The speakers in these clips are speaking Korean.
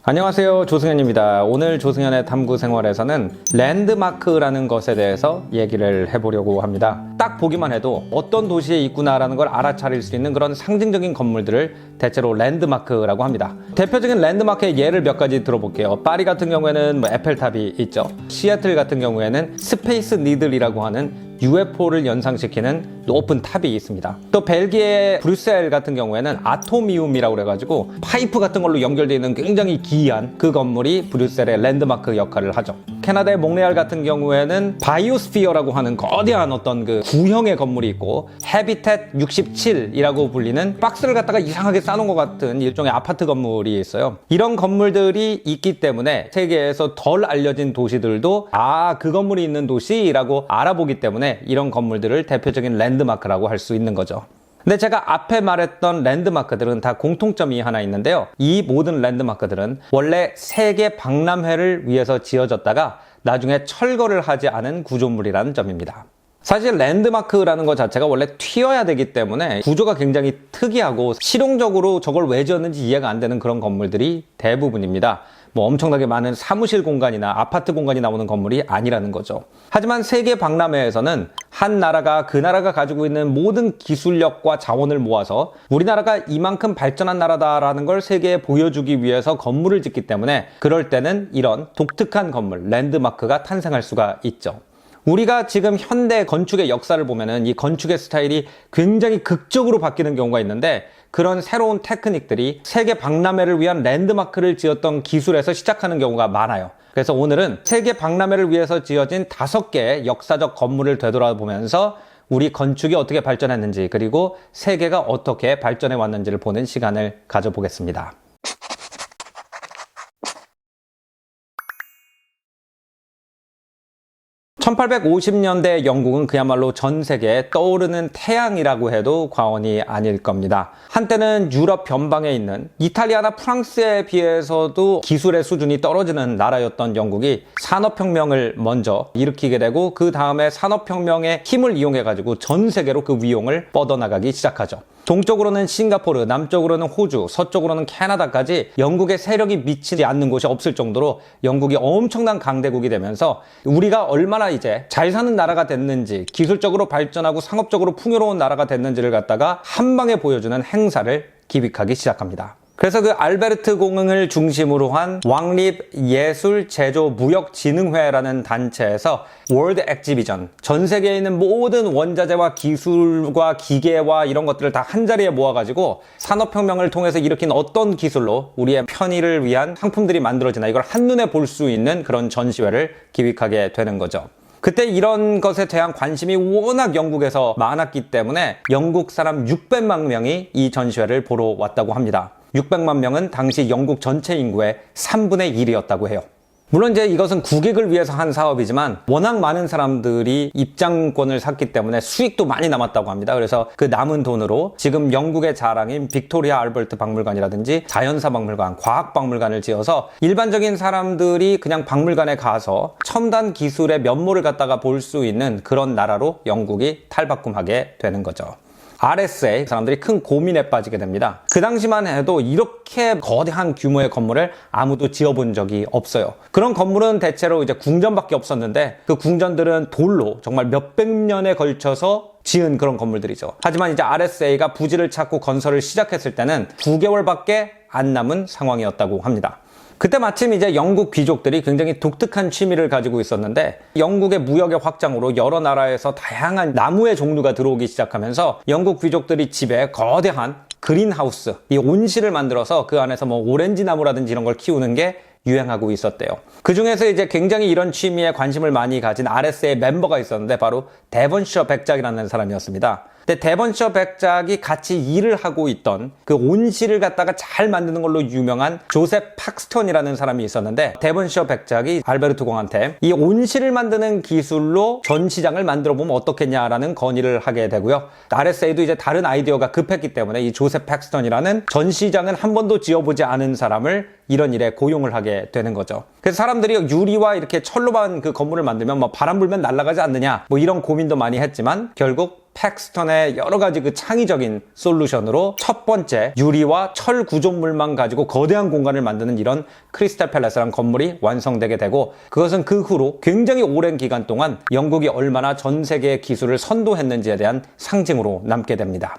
안녕하세요, 조승현입니다. 오늘 조승현의 탐구 생활에서는 랜드마크라는 것에 대해서 얘기를 해보려고 합니다. 딱 보기만 해도 어떤 도시에 있구나라는 걸 알아차릴 수 있는 그런 상징적인 건물들을 대체로 랜드마크라고 합니다. 대표적인 랜드마크의 예를 몇 가지 들어볼게요. 파리 같은 경우에는 에펠탑이 있죠. 시애틀 같은 경우에는 스페이스 니들이라고 하는 UFO를 연상시키는 높은 탑이 있습니다. 또 벨기에 브뤼셀 같은 경우에는 아토미움이라고 그래가지고 파이프 같은 걸로 연결되어 있는 굉장히 기이한 그 건물이 브뤼셀의 랜드마크 역할을 하죠. 캐나다의 몽레알 같은 경우에는 바이오스피어라고 하는 거대한 어떤 그 구형의 건물이 있고, 해비텟 67이라고 불리는 박스를 갖다가 이상하게 쌓아놓은 것 같은 일종의 아파트 건물이 있어요. 이런 건물들이 있기 때문에 세계에서 덜 알려진 도시들도 그 건물이 있는 도시라고 알아보기 때문에 이런 건물들을 대표적인 랜드마크라고 할 수 있는 거죠. 근데 제가 앞에 말했던 랜드마크들은 다 공통점이 하나 있는데요. 이 모든 랜드마크들은 원래 세계 박람회를 위해서 지어졌다가 나중에 철거를 하지 않은 구조물이라는 점입니다. 사실 랜드마크라는 것 자체가 원래 튀어야 되기 때문에 구조가 굉장히 특이하고 실용적으로 저걸 왜 지었는지 이해가 안 되는 그런 건물들이 대부분입니다. 엄청나게 많은 사무실 공간이나 아파트 공간이 나오는 건물이 아니라는 거죠. 하지만 세계 박람회에서는 한 나라가 그 나라가 가지고 있는 모든 기술력과 자원을 모아서 우리나라가 이만큼 발전한 나라다라는 걸 세계에 보여주기 위해서 건물을 짓기 때문에 그럴 때는 이런 독특한 건물, 랜드마크가 탄생할 수가 있죠. 우리가 지금 현대 건축의 역사를 보면은 이 건축의 스타일이 굉장히 극적으로 바뀌는 경우가 있는데, 그런 새로운 테크닉들이 세계 박람회를 위한 랜드마크를 지었던 기술에서 시작하는 경우가 많아요. 그래서 오늘은 세계 박람회를 위해서 지어진 5개의 역사적 건물을 되돌아보면서 우리 건축이 어떻게 발전했는지, 그리고 세계가 어떻게 발전해 왔는지를 보는 시간을 가져보겠습니다. 1850년대 영국은 그야말로 전 세계에 떠오르는 태양이라고 해도 과언이 아닐 겁니다. 한때는 유럽 변방에 있는 이탈리아나 프랑스에 비해서도 기술의 수준이 떨어지는 나라였던 영국이 산업혁명을 먼저 일으키게 되고, 그 다음에 산업혁명의 힘을 이용해가지고 전 세계로 그 위용을 뻗어나가기 시작하죠. 동쪽으로는 싱가포르, 남쪽으로는 호주, 서쪽으로는 캐나다까지 영국의 세력이 미치지 않는 곳이 없을 정도로 영국이 엄청난 강대국이 되면서 우리가 얼마나 이제 잘 사는 나라가 됐는지, 기술적으로 발전하고 상업적으로 풍요로운 나라가 됐는지를 갖다가 한 방에 보여주는 행사를 기획하기 시작합니다. 그래서 그 알베르트 공흥을 중심으로 한 왕립예술제조무역진흥회라는 단체에서 월드 엑지비전, 전 세계에 있는 모든 원자재와 기술과 기계와 이런 것들을 다 한자리에 모아가지고 산업혁명을 통해서 일으킨 어떤 기술로 우리의 편의를 위한 상품들이 만들어지나, 이걸 한눈에 볼 수 있는 그런 전시회를 기획하게 되는 거죠. 그때 이런 것에 대한 관심이 워낙 영국에서 많았기 때문에 영국 사람 600만 명이 이 전시회를 보러 왔다고 합니다. 600만 명은 당시 영국 전체 인구의 3분의 1이었다고 해요. 물론 이제 이것은 국익을 위해서 한 사업이지만 워낙 많은 사람들이 입장권을 샀기 때문에 수익도 많이 남았다고 합니다. 그래서 그 남은 돈으로 지금 영국의 자랑인 빅토리아 알버트 박물관이라든지 자연사 박물관, 과학 박물관을 지어서 일반적인 사람들이 그냥 박물관에 가서 첨단 기술의 면모를 갖다가 볼 수 있는 그런 나라로 영국이 탈바꿈하게 되는 거죠. RSA 사람들이 큰 고민에 빠지게 됩니다. 그 당시만 해도 이렇게 거대한 규모의 건물을 아무도 지어본 적이 없어요. 그런 건물은 대체로 이제 궁전밖에 없었는데, 그 궁전들은 돌로 정말 몇백 년에 걸쳐서 지은 그런 건물들이죠. 하지만 이제 RSA가 부지를 찾고 건설을 시작했을 때는 9개월밖에 안 남은 상황이었다고 합니다. 그때 마침 이제 영국 귀족들이 굉장히 독특한 취미를 가지고 있었는데, 영국의 무역의 확장으로 여러 나라에서 다양한 나무의 종류가 들어오기 시작하면서 영국 귀족들이 집에 거대한 그린하우스, 이 온실을 만들어서 그 안에서 오렌지 나무라든지 이런 걸 키우는 게 유행하고 있었대요. 그 중에서 이제 굉장히 이런 취미에 관심을 많이 가진 RSA 멤버가 있었는데 바로 데번셔 백작이라는 사람이었습니다. 근데 데번셔 백작이 같이 일을 하고 있던 그 온실을 갖다가 잘 만드는 걸로 유명한 조셉 팍스턴이라는 사람이 있었는데, 데번셔 백작이 알베르트 공한테 이 온실을 만드는 기술로 전시장을 만들어 보면 어떻겠냐라는 건의를 하게 되고요. RSA도 이제 다른 아이디어가 급했기 때문에 이 조셉 팍스턴이라는 전시장은 한 번도 지어보지 않은 사람을 이런 일에 고용을 하게 되는 거죠. 그래서 사람들이 유리와 이렇게 철로만 그 건물을 만들면 바람 불면 날아가지 않느냐, 이런 고민도 많이 했지만 결국 팩스턴의 여러 가지 그 창의적인 솔루션으로 첫 번째 유리와 철 구조물만 가지고 거대한 공간을 만드는 이런 크리스탈 팰리스라는 건물이 완성되게 되고, 그것은 그 후로 굉장히 오랜 기간 동안 영국이 얼마나 전 세계의 기술을 선도했는지에 대한 상징으로 남게 됩니다.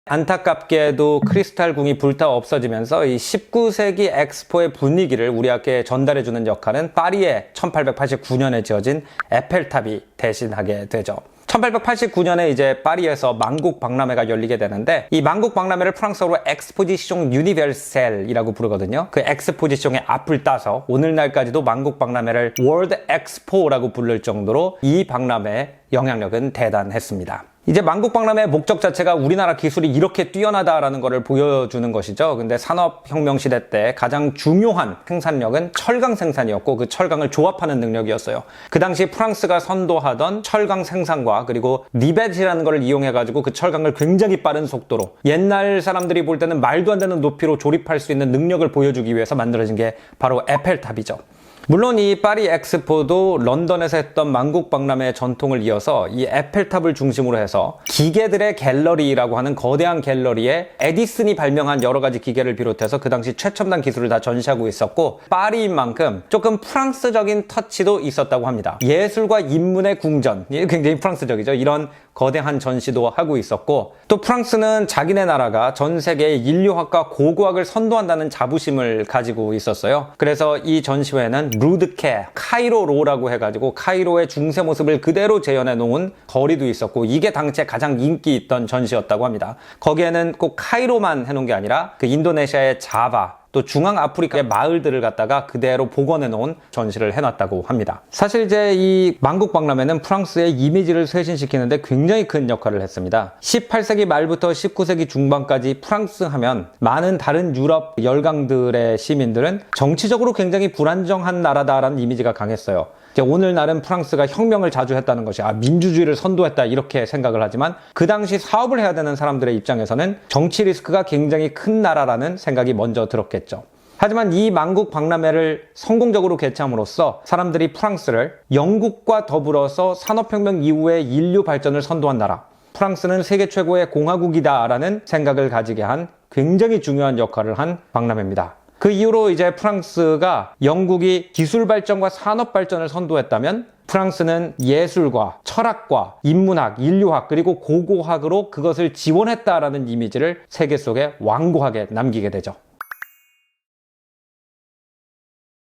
안타깝게도 크리스탈 궁이 불타 없어지면서 이 19세기 엑스포의 분위기를 우리에게 전달해주는 역할은 파리에 1889년에 지어진 에펠탑이 대신하게 되죠. 1889년에 이제 파리에서 만국 박람회가 열리게 되는데, 이 만국 박람회를 프랑스어로 엑스포지숑 유니버셀이라고 부르거든요. 그 엑스포지숑의 앞을 따서 오늘날까지도 만국 박람회를 월드 엑스포라고 부를 정도로 이 박람회의 영향력은 대단했습니다. 이제 만국 박람회의 목적 자체가 우리나라 기술이 이렇게 뛰어나다라는 것을 보여주는 것이죠. 근데 산업혁명 시대 때 가장 중요한 생산력은 철강 생산이었고, 그 철강을 조합하는 능력이었어요. 그 당시 프랑스가 선도하던 철강 생산과 그리고 리벳이라는 걸 이용해가지고 그 철강을 굉장히 빠른 속도로, 옛날 사람들이 볼 때는 말도 안 되는 높이로 조립할 수 있는 능력을 보여주기 위해서 만들어진 게 바로 에펠탑이죠. 물론 이 파리 엑스포도 런던에서 했던 만국 박람회의 전통을 이어서 이 에펠탑을 중심으로 해서 기계들의 갤러리라고 하는 거대한 갤러리에 에디슨이 발명한 여러 가지 기계를 비롯해서 그 당시 최첨단 기술을 다 전시하고 있었고, 파리인 만큼 조금 프랑스적인 터치도 있었다고 합니다. 예술과 인문의 궁전, 굉장히 프랑스적이죠. 이런 거대한 전시도 하고 있었고, 또 프랑스는 자기네 나라가 전 세계의 인류학과 고고학을 선도한다는 자부심을 가지고 있었어요. 그래서 이 전시회는 루드케, 카이로로라고 해가지고 카이로의 중세 모습을 그대로 재현해 놓은 거리도 있었고, 이게 당시에 가장 인기 있던 전시였다고 합니다. 거기에는 꼭 카이로만 해놓은 게 아니라 그 인도네시아의 자바, 또 중앙 아프리카의 마을들을 갖다가 그대로 복원해 놓은 전시를 해놨다고 합니다. 사실 이제 이 만국 박람회는 프랑스의 이미지를 쇄신시키는데 굉장히 큰 역할을 했습니다. 18세기 말부터 19세기 중반까지 프랑스 하면 많은 다른 유럽 열강들의 시민들은 정치적으로 굉장히 불안정한 나라다라는 이미지가 강했어요. 이제 오늘날은 프랑스가 혁명을 자주 했다는 것이 민주주의를 선도했다 이렇게 생각을 하지만, 그 당시 사업을 해야 되는 사람들의 입장에서는 정치 리스크가 굉장히 큰 나라라는 생각이 먼저 들었겠죠. 하지만 이 만국 박람회를 성공적으로 개최함으로써 사람들이 프랑스를 영국과 더불어서 산업혁명 이후의 인류 발전을 선도한 나라, 프랑스는 세계 최고의 공화국이다라는 생각을 가지게 한 굉장히 중요한 역할을 한 박람회입니다. 그 이후로 이제 프랑스가 영국이 기술 발전과 산업 발전을 선도했다면, 프랑스는 예술과 철학과 인문학, 인류학 그리고 고고학으로 그것을 지원했다라는 이미지를 세계 속에 완고하게 남기게 되죠.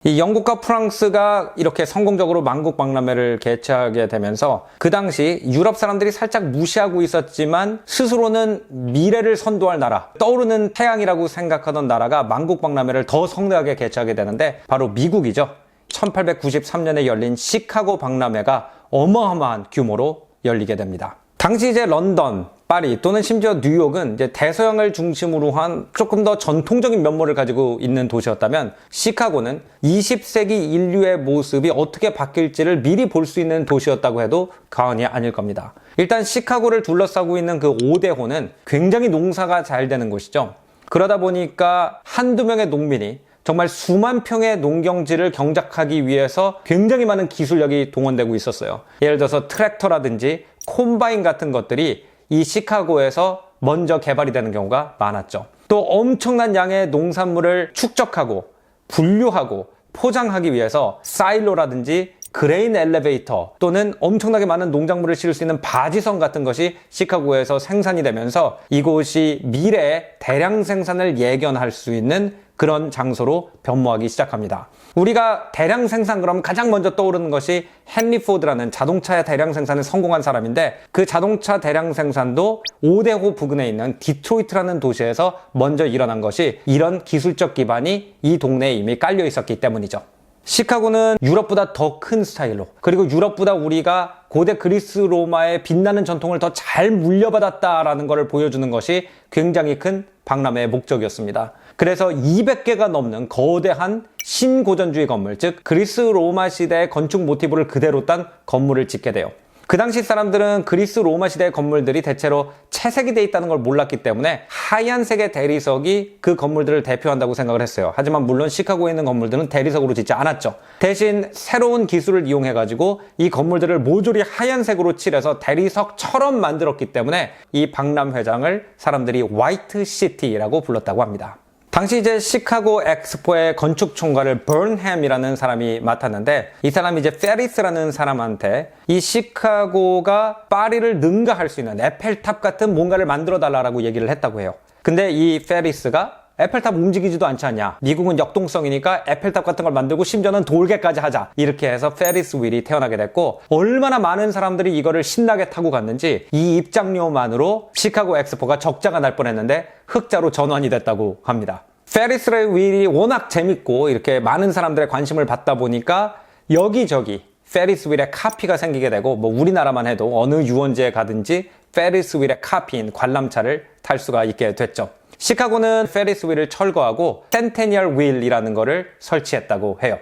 이 영국과 프랑스가 이렇게 성공적으로 만국 박람회를 개최하게 되면서, 그 당시 유럽 사람들이 살짝 무시하고 있었지만 스스로는 미래를 선도할 나라, 떠오르는 태양이라고 생각하던 나라가 만국 박람회를 더 성대하게 개최하게 되는데 바로 미국이죠. 1893년에 열린 시카고 박람회가 어마어마한 규모로 열리게 됩니다. 당시 이제 런던, 파리 또는 심지어 뉴욕은 이제 대서양을 중심으로 한 조금 더 전통적인 면모를 가지고 있는 도시였다면, 시카고는 20세기 인류의 모습이 어떻게 바뀔지를 미리 볼 수 있는 도시였다고 해도 과언이 아닐 겁니다. 일단 시카고를 둘러싸고 있는 그 오대호는 굉장히 농사가 잘 되는 곳이죠. 그러다 보니까 한두 명의 농민이 정말 수만 평의 농경지를 경작하기 위해서 굉장히 많은 기술력이 동원되고 있었어요. 예를 들어서 트랙터라든지 콤바인 같은 것들이 이 시카고에서 먼저 개발이 되는 경우가 많았죠. 또 엄청난 양의 농산물을 축적하고 분류하고 포장하기 위해서 사일로라든지 그레인 엘리베이터 또는 엄청나게 많은 농작물을 실을 수 있는 바지선 같은 것이 시카고에서 생산이 되면서 이곳이 미래의 대량 생산을 예견할 수 있는 그런 장소로 변모하기 시작합니다. 우리가 대량 생산 그러면 가장 먼저 떠오르는 것이 헨리 포드라는 자동차의 대량 생산에 성공한 사람인데, 그 자동차 대량 생산도 오대호 부근에 있는 디트로이트라는 도시에서 먼저 일어난 것이 이런 기술적 기반이 이 동네에 이미 깔려 있었기 때문이죠. 시카고는 유럽보다 더 큰 스타일로, 그리고 유럽보다 우리가 고대 그리스 로마의 빛나는 전통을 더 잘 물려받았다라는 것을 보여주는 것이 굉장히 큰 박람회의 목적이었습니다. 그래서 200개가 넘는 거대한 신고전주의 건물, 즉 그리스 로마 시대의 건축 모티브를 그대로 딴 건물을 짓게 돼요. 그 당시 사람들은 그리스 로마 시대의 건물들이 대체로 채색이 돼 있다는 걸 몰랐기 때문에 하얀색의 대리석이 그 건물들을 대표한다고 생각을 했어요. 하지만 물론 시카고에 있는 건물들은 대리석으로 짓지 않았죠. 대신 새로운 기술을 이용해가지고 이 건물들을 모조리 하얀색으로 칠해서 대리석처럼 만들었기 때문에 이 박람회장을 사람들이 화이트 시티라고 불렀다고 합니다. 당시 이제 시카고 엑스포의 건축 총괄을 버햄이라는 사람이 맡았는데, 이 사람이 이제 페리스라는 사람한테 이 시카고가 파리를 능가할 수 있는 에펠탑 같은 뭔가를 만들어 달라고 얘기를 했다고 해요. 근데 이 페리스가 에펠탑 움직이지도 않지 않냐, 미국은 역동성이니까 에펠탑 같은 걸 만들고 심지어는 돌개까지 하자, 이렇게 해서 페리스 휠이 태어나게 됐고, 얼마나 많은 사람들이 이거를 신나게 타고 갔는지 이 입장료만으로 시카고 엑스포가 적자가 날 뻔했는데 흑자로 전환이 됐다고 합니다. 페리스 휠이 워낙 재밌고 이렇게 많은 사람들의 관심을 받다 보니까 여기저기 페리스 휠의 카피가 생기게 되고, 뭐 우리나라만 해도 어느 유원지에 가든지 페리스 휠의 카피인 관람차를 탈 수가 있게 됐죠. 시카고는 페리스 휠을 철거하고 센테니얼 휠이라는 거를 설치했다고 해요.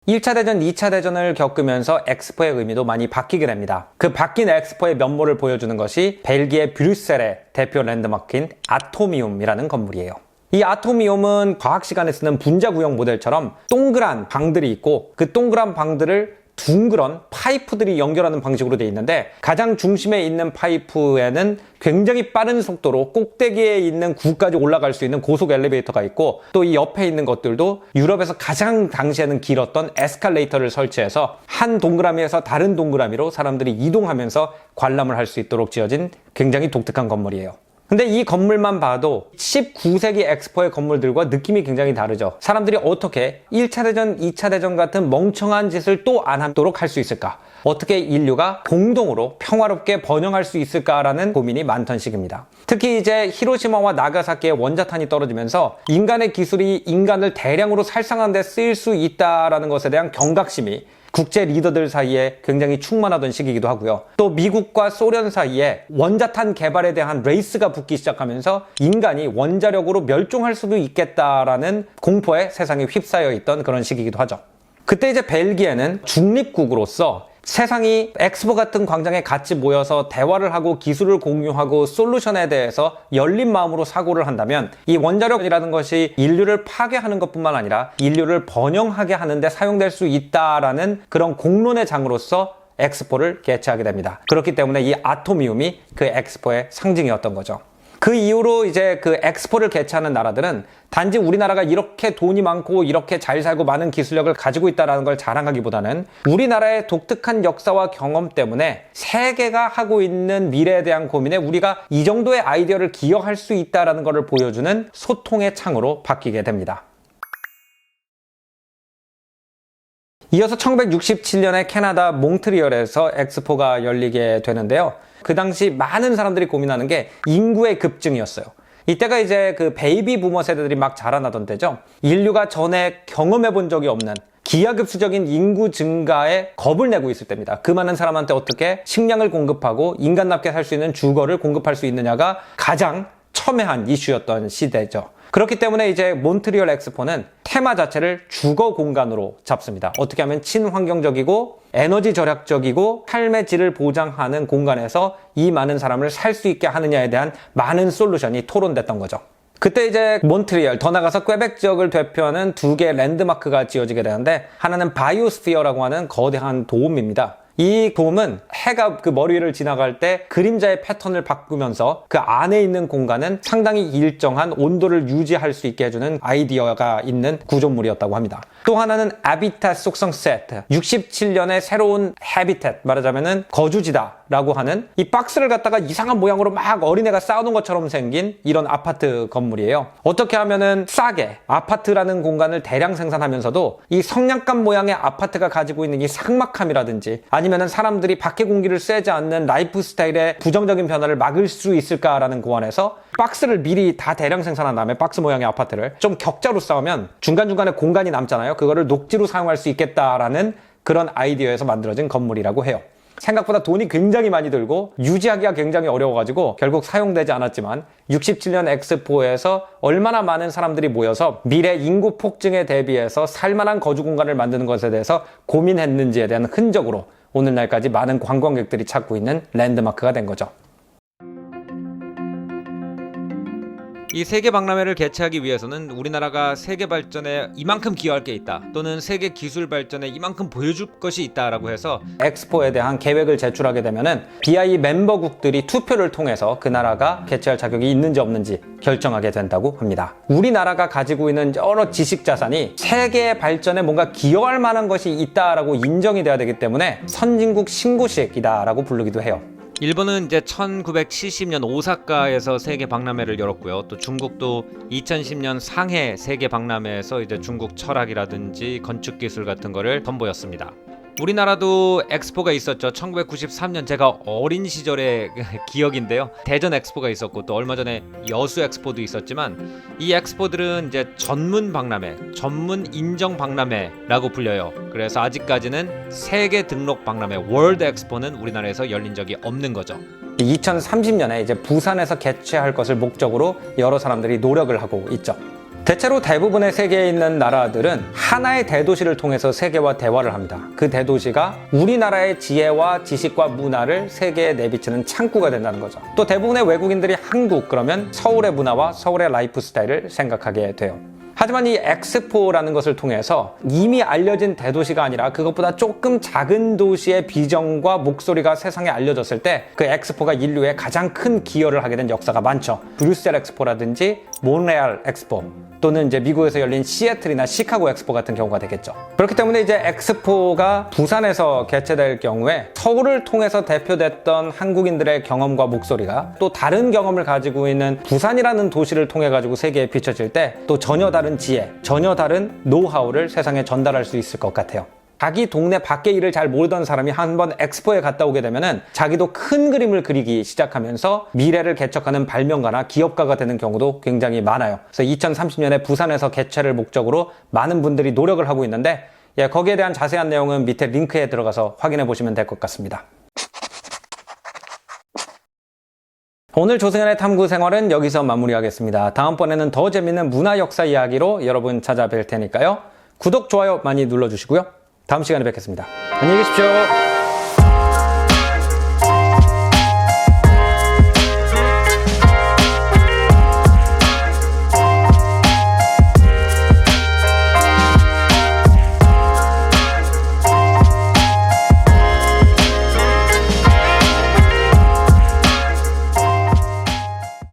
1차 대전, 2차 대전을 겪으면서 엑스포의 의미도 많이 바뀌게 됩니다. 그 바뀐 엑스포의 면모를 보여주는 것이 벨기에 브뤼셀의 대표 랜드마크인 아토미움이라는 건물이에요. 이 아토미움은 과학 시간에 쓰는 분자구형 모델처럼 동그란 방들이 있고, 그 동그란 방들을 둥그런 파이프들이 연결하는 방식으로 되어 있는데, 가장 중심에 있는 파이프에는 굉장히 빠른 속도로 꼭대기에 있는 구까지 올라갈 수 있는 고속 엘리베이터가 있고, 또 이 옆에 있는 것들도 유럽에서 가장 당시에는 길었던 에스컬레이터를 설치해서 한 동그라미에서 다른 동그라미로 사람들이 이동하면서 관람을 할 수 있도록 지어진 굉장히 독특한 건물이에요. 근데 이 건물만 봐도 19세기 엑스포의 건물들과 느낌이 굉장히 다르죠. 사람들이 어떻게 1차 대전, 2차 대전 같은 멍청한 짓을 또 안 하도록 할 수 있을까? 어떻게 인류가 공동으로 평화롭게 번영할 수 있을까라는 고민이 많던 시기입니다. 특히 이제 히로시마와 나가사키의 원자탄이 떨어지면서 인간의 기술이 인간을 대량으로 살상하는 데 쓰일 수 있다라는 것에 대한 경각심이 국제 리더들 사이에 굉장히 충만하던 시기이기도 하고요. 또 미국과 소련 사이에 원자탄 개발에 대한 레이스가 붙기 시작하면서 인간이 원자력으로 멸종할 수도 있겠다라는 공포에 세상이 휩싸여 있던 그런 시기이기도 하죠. 그때 이제 벨기에는 중립국으로서 세상이 엑스포 같은 광장에 같이 모여서 대화를 하고 기술을 공유하고 솔루션에 대해서 열린 마음으로 사고를 한다면, 이 원자력이라는 것이 인류를 파괴하는 것뿐만 아니라 인류를 번영하게 하는 데 사용될 수 있다라는 그런 공론의 장으로서 엑스포를 개최하게 됩니다. 그렇기 때문에 이 아토미움이 그 엑스포의 상징이었던 거죠. 그 이후로 이제 그 엑스포를 개최하는 나라들은 단지 우리나라가 이렇게 돈이 많고 이렇게 잘 살고 많은 기술력을 가지고 있다는 걸 자랑하기보다는 우리나라의 독특한 역사와 경험 때문에 세계가 하고 있는 미래에 대한 고민에 우리가 이 정도의 아이디어를 기여할 수 있다는 것을 보여주는 소통의 창으로 바뀌게 됩니다. 이어서 1967년에 캐나다 몽트리올에서 엑스포가 열리게 되는데요. 그 당시 많은 사람들이 고민하는 게 인구의 급증이었어요. 이때가 이제 그 베이비 부머 세대들이 막 자라나던 때죠. 인류가 전에 경험해 본 적이 없는 기하급수적인 인구 증가에 겁을 내고 있을 때입니다. 그 많은 사람한테 어떻게 식량을 공급하고 인간답게 살 수 있는 주거를 공급할 수 있느냐가 가장 첨예한 이슈였던 시대죠. 그렇기 때문에 이제 몬트리올 엑스포는 테마 자체를 주거 공간으로 잡습니다. 어떻게 하면 친환경적이고 에너지 절약적이고 삶의 질을 보장하는 공간에서 이 많은 사람을 살 수 있게 하느냐에 대한 많은 솔루션이 토론됐던 거죠. 그때 이제 몬트리올, 더 나가서 퀘벡 지역을 대표하는 두 개의 랜드마크가 지어지게 되는데, 하나는 바이오스피어라고 하는 거대한 돔입니다. 이 돔은 해가 그 머리 위를 지나갈 때 그림자의 패턴을 바꾸면서 그 안에 있는 공간은 상당히 일정한 온도를 유지할 수 있게 해주는 아이디어가 있는 구조물이었다고 합니다. 또 하나는 하비tat 속성 세트, 67년의 새로운 하비tat, 말하자면은 거주지다라고 하는 이 박스를 갖다가 이상한 모양으로 막 어린애가 쌓아놓은 것처럼 생긴 이런 아파트 건물이에요. 어떻게 하면은 싸게 아파트라는 공간을 대량 생산하면서도 이 성냥감 모양의 아파트가 가지고 있는 이 삭막함이라든지 아니면은 사람들이 밖에 공기를 쐬지 않는 라이프 스타일의 부정적인 변화를 막을 수 있을까라는 고안에서 박스를 미리 다 대량 생산한 다음에 박스 모양의 아파트를 좀 격자로 쌓으면 중간중간에 공간이 남잖아요. 그거를 녹지로 사용할 수 있겠다라는 그런 아이디어에서 만들어진 건물이라고 해요. 생각보다 돈이 굉장히 많이 들고 유지하기가 굉장히 어려워가지고 결국 사용되지 않았지만 67년 엑스포에서 얼마나 많은 사람들이 모여서 미래 인구 폭증에 대비해서 살만한 거주 공간을 만드는 것에 대해서 고민했는지에 대한 흔적으로 오늘날까지 많은 관광객들이 찾고 있는 랜드마크가 된 거죠. 이 세계 박람회를 개최하기 위해서는 우리나라가 세계 발전에 이만큼 기여할 게 있다, 또는 세계 기술 발전에 이만큼 보여줄 것이 있다라고 해서 엑스포에 대한 계획을 제출하게 되면은 BI 멤버국들이 투표를 통해서 그 나라가 개최할 자격이 있는지 없는지 결정하게 된다고 합니다. 우리나라가 가지고 있는 여러 지식 자산이 세계 발전에 뭔가 기여할 만한 것이 있다라고 인정이 돼야 되기 때문에 선진국 신고식이다라고 부르기도 해요. 일본은 이제 1970년 오사카에서 세계 박람회를 열었고요. 또 중국도 2010년 상해 세계 박람회에서 이제 중국 철학이라든지 건축 기술 같은 거를 선보였습니다. 우리나라도 엑스포가 있었죠. 1993년 제가 어린 시절의 기억인데요. 대전 엑스포가 있었고 또 얼마 전에 여수 엑스포도 있었지만 이 엑스포들은 이제 전문 박람회, 전문 인정 박람회라고 불려요. 그래서 아직까지는 세계 등록 박람회, 월드 엑스포는 우리나라에서 열린 적이 없는 거죠. 2030년에 이제 부산에서 개최할 것을 목적으로 여러 사람들이 노력을 하고 있죠. 대체로 대부분의 세계에 있는 나라들은 하나의 대도시를 통해서 세계와 대화를 합니다. 그 대도시가 우리나라의 지혜와 지식과 문화를 세계에 내비치는 창구가 된다는 거죠. 또 대부분의 외국인들이 한국 그러면 서울의 문화와 서울의 라이프 스타일을 생각하게 돼요. 하지만 이 엑스포라는 것을 통해서 이미 알려진 대도시가 아니라 그것보다 조금 작은 도시의 비전과 목소리가 세상에 알려졌을 때 그 엑스포가 인류에 가장 큰 기여를 하게 된 역사가 많죠. 브뤼셀 엑스포라든지 몬레알 엑스포, 또는 이제 미국에서 열린 시애틀이나 시카고 엑스포 같은 경우가 되겠죠. 그렇기 때문에 이제 엑스포가 부산에서 개최될 경우에 서울을 통해서 대표됐던 한국인들의 경험과 목소리가 또 다른 경험을 가지고 있는 부산이라는 도시를 통해 가지고 세계에 비춰질 때 또 전혀 다른 지혜, 전혀 다른 노하우를 세상에 전달할 수 있을 것 같아요. 자기 동네 밖의 일을 잘 모르던 사람이 한번 엑스포에 갔다 오게 되면은 자기도 큰 그림을 그리기 시작하면서 미래를 개척하는 발명가나 기업가가 되는 경우도 굉장히 많아요. 그래서 2030년에 부산에서 개최를 목적으로 많은 분들이 노력을 하고 있는데 거기에 대한 자세한 내용은 밑에 링크에 들어가서 확인해 보시면 될 것 같습니다. 오늘 조승현의 탐구 생활은 여기서 마무리하겠습니다. 다음번에는 더 재밌는 문화 역사 이야기로 여러분 찾아뵐 테니까요. 구독, 좋아요 많이 눌러주시고요. 다음 시간에 뵙겠습니다. 안녕히 계십시오.